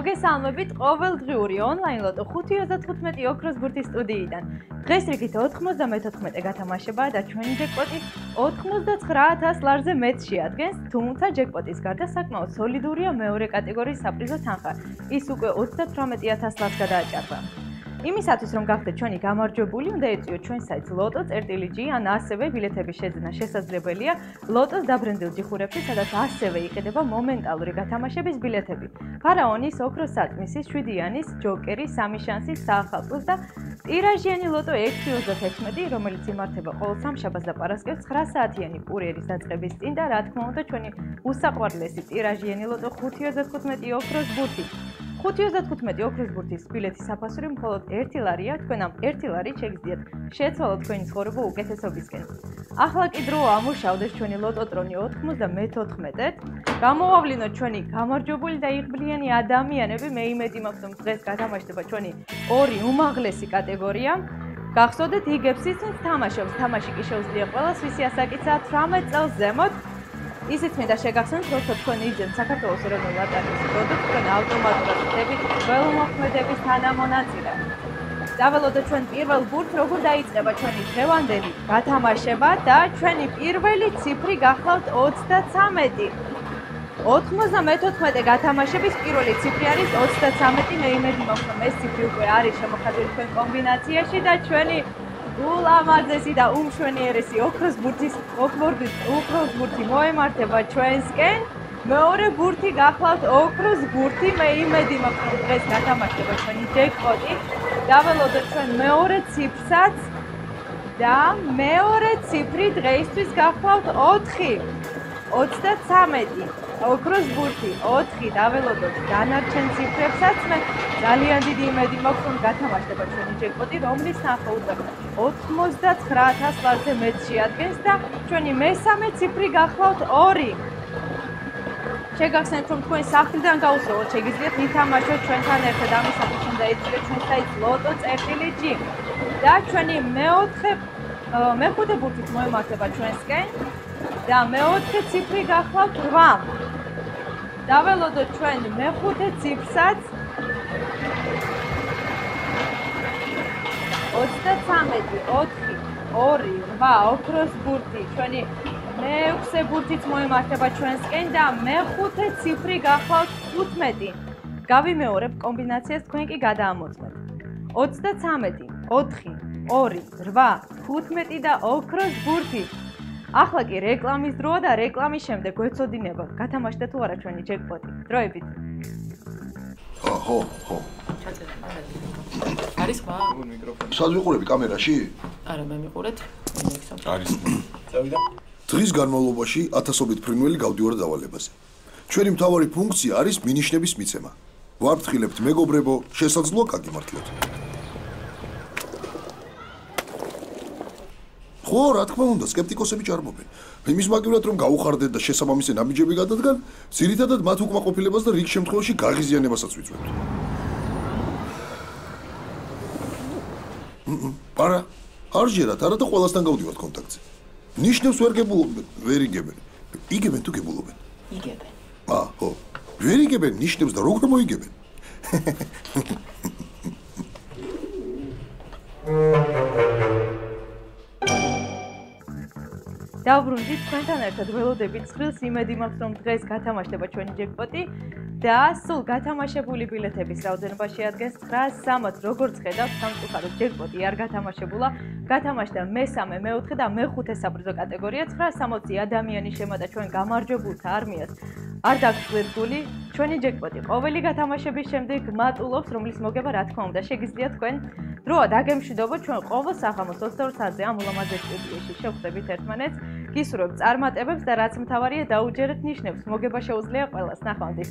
მოგესალმებით ყოველდღიური ონლაინ ლოტო 5.35 ოქროს ბურთის სტუდიიდან. დღეს რიგით 94 გათამაშება და ჩვენი ჯეკპოტი 99,000 ლარზე მეტს შეადგენს, თუმცა ჯეკპოტის გარდა საკმაოდ სოლიდურია მეორე კატეგორიის საპრიზო თანხა. ის უკვე 38,000 ლარს გადააჭარბა. იმისათვის რომ გახდეთ ჩვენი გამარჯვებული, უნდა ეწვიოთ ჩვენ საიტს loto.rtl.g ან ასევე ბილეთების შეძენა შესაძლებელია ლოტოს დაბრუნებულ ჯიხურებში, სადაც ასევე იყიდება მომენტალური გათამაშების ბილეთები. ფარაონის, ოქროს საწმისის, 7-იანის, ჯოკერის, 3 შანსის, საახალწლოს და ტირაჟიანი ლოტო 6/36, რომელიც იმართება ყოველ სამშაბათს და პარასკევს 9 საათიანი კურიერის დაწყების წინ და რა თქმა უნდა ჩვენი უსაყვარლესი ტირაჟიანი ლოტო 5.35 ოქროს ბურთი. 5.35 ოქროს ბურთის ბილეთის საფასური მხოლოდ 1 ლარია, თქვენ ამ 1 ლარით შეგიძლიათ შეცვალოთ თქვენი ცხოვრება უკეთესობისკენ. ახლა კი დროა ამუშავდეს ჩვენი ლოტოტრონი 94-ით. გამოვავლინოთ ჩვენი გამარჯვებული და იღბლიანი ადამიანები. მე იმედი მაქვს, რომ დღეს გათამაშდება ჩვენი ორი უმაღლესი კატეგორია. გახსოვდეთ, იგებს ისინი თამაშობს. თამაში კი შეუძლია ყველას, ვისი ასაკიცაა 18 წელს ზემოთ. ისიც მინდა შეგახსენოთ, რომ თქვენ იძენთ საქართველოს ეროვნულ ლოტარიის პროდუქტს, თქვენ ავტომატურად ხდებით ველომოქმედების თანამონაწილე. დაველოდოთ ჩვენ პირველ ბურთს, როგორ დაიწყება ჩვენი დღევანდელი გათამაშება და ჩვენი პირველი ციფრი გახლავთ 33. 94 გათამაშების პირველი ციფრი არის 33. მე იმედი მაქვს, რომ ეს ციფრი უკვე არის შემოხატული თქვენ კომბინაციაში და ჩვენი ულამაზესი და უმშვენიერესი ოქროს ბურთი მოემართება ჩვენსკენ. მეორე ბურთი გახლავთ ოქროს ბურთი. მე იმედი მაქვს, რომ დღეს გათამაშდება ჩვენი ჯეკპოტი. დაველოდოთ ჩვენ მეორე ციფრსაც და მეორე ციფრი დღეისთვის გახლავთ 4. 33. ოქროს ბურთი 4. დაველოდოთ დანარჩენ ციფრებსაც. მე ძალიან დიდი იმედი მაქვს, რომ გათამაშდება ჩვენი ჯეკპოტი, რომლის თანხა უკვე 99,000 ლარზე მეტს შეადგენს და ჩვენი მესამე ციფრი გახლავთ 2. შეგახსენებთ, რომ თქვენ სახლიდან გაუსწოროთ, შეგიძლიათ ითამაშოთ ჩვენთან ერთად. ამისათვის უნდა ეწვიოთ ჩვენ საიტს loto.rtl.g და ჩვენი მეხუთე ბურთით მოემართება ჩვენსკენ და მეოთხე ციფრი გახლავთ 8. დაველოდოთ ჩვენ მეხუთე ციფრსაც 33, 4, 2, 8 ოქროს ბურთი. ჩვენი მეექვსე ბურთით მოემართება ჩვენსკენ და მეხუთე ციფრი გახლავთ 15. გავიმეორებ კომბინაციას, თქვენ კი გადაამოწმეთ. 33, 4, 2, 8, 15 და ოქროს ბურთი. ახლა კი რეკლამის დროა და რეკლამის შემდეგ გვეცოდინება გათამაშდა თუ არა ჩვენი ჯეკპოტი. დროებით. ხო. არის ხმა? სად ვიყურები კამერაში? არა, მე მიყურეთ. არის. წავიდა. დღის განმავლობაში ათასობით ფრინველი გავდივართ დავალებაზე. ჩვენი მთავარი ფუნქცია არის მინიშნების მიცემა. ვაფრთხილებთ მეგობრებო, შესაძლოა გაგიმართლოთ. ხო, რა თქმა უნდა, სკეპტიკოსები ჭარბობენ. იმის მაგივრად რომ გაუხარდეთ და შესაბამისი ნაბიჯები გადადგან, ძირითადად მათ უკმაყოფილებას და რიგ შემთხვევაში გაღიზიანებასაც ვიწვევთ. არა, არ ჟერათ, არა და ყველასთან გავდივართ კონტაქტზე. ნიშნებს ვერ იგებენ. იგებენ თუ გებულობენ? იგებენ. ხო. ვერ იგებენ ნიშნებს და როგორ მოიგებენ? დავბრუნდით თქვენთან ერთად ველოდებით ცხრილს. იმედი მაქვს, რომ დღეს გათამაშდება ჩვენი ჯეკპოტი და სულ გათამაშებული ბილეთების რაოდენობა შეადგენს 960. როგორც ხედავთ, სამწუხაროდ ჯეკპოტი არ გათამაშებულა. გათამაშდა მესამე, მეოთხე და მეხუთე საპრიზო კატეგორია. 960 ადამიანი შემატა ჩვენ გამარჯვებულთა არმიას. არ დაგწყვეტ გული, ჩვენი ჯეკპოტი ყოველი გათამაშების შემდეგ მატულობს, რომლის მოგება რა თქმა უნდა შეგიძლიათ თქვენ. დროა დაგემშვიდობოთ, ჩვენ ყოველ საღამოს 22 საათზე ამ ულამაზეს სტუდიაში შევხვდებით ერთმანეთს. გისურვებთ წარმატებებს და რაც მთავარია დაუჯერეთ ნიშნებს. მოგება შეუძლია ყველას. ნახვამდის.